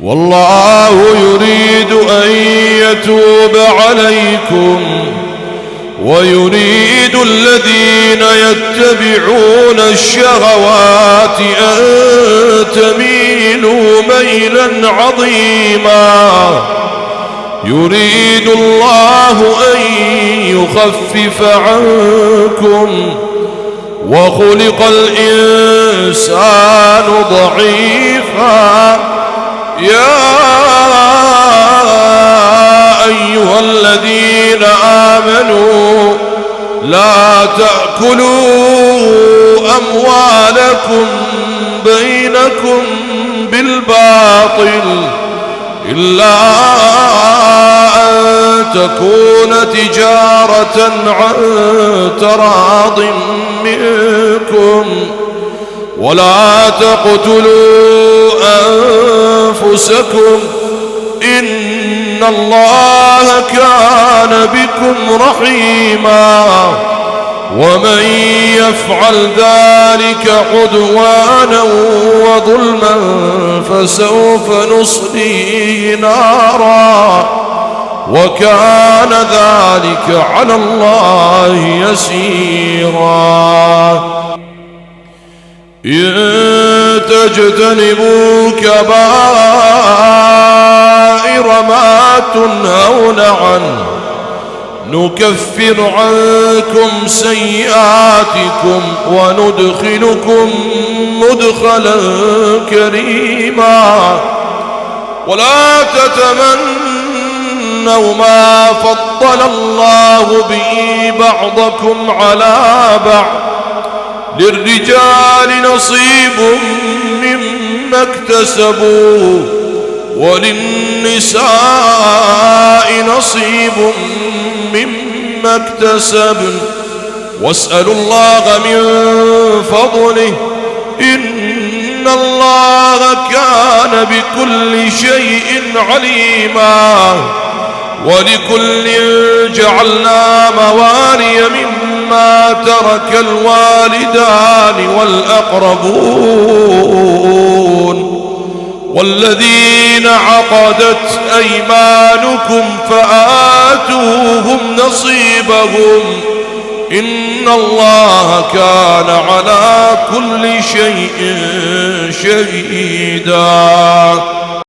والله يريد أن يتوب عليكم ويريد الذين يتبعون الشهوات أن تميلوا ميلا عظيما. يريد الله أن يخفف عنكم وخلق الإنسان ضعيفا. يا أيها الذين آمنوا لا تأكلوا أموالكم بينكم بالباطل إلا أن تكون تجارة عن تراض منكم ولا تقتلوا أنفسكم إن الله كان بكم رحيما. ومن يفعل ذلك عدوانا وظلما فسوف نصليه نارا وكان ذلك على الله يسيرا. إن تجتنبوا كبائر ما تنهون عنه نكفر عنكم سيئاتكم وندخلكم مدخلا كريما. ولا تتمنوا ما فضل الله به بعضكم على بعض للرجال نصيب مما اكتسبوا وللنساء نصيب مما اكتسبن واسألوا الله من فضله إن الله كان بكل شيء عليما. ولكل جعلنا موالي مما ترك الوالدان والأقربون والذين عقدت أيمانكم فآتوهم نصيبهم إن الله كان على كل شيء شهيدا.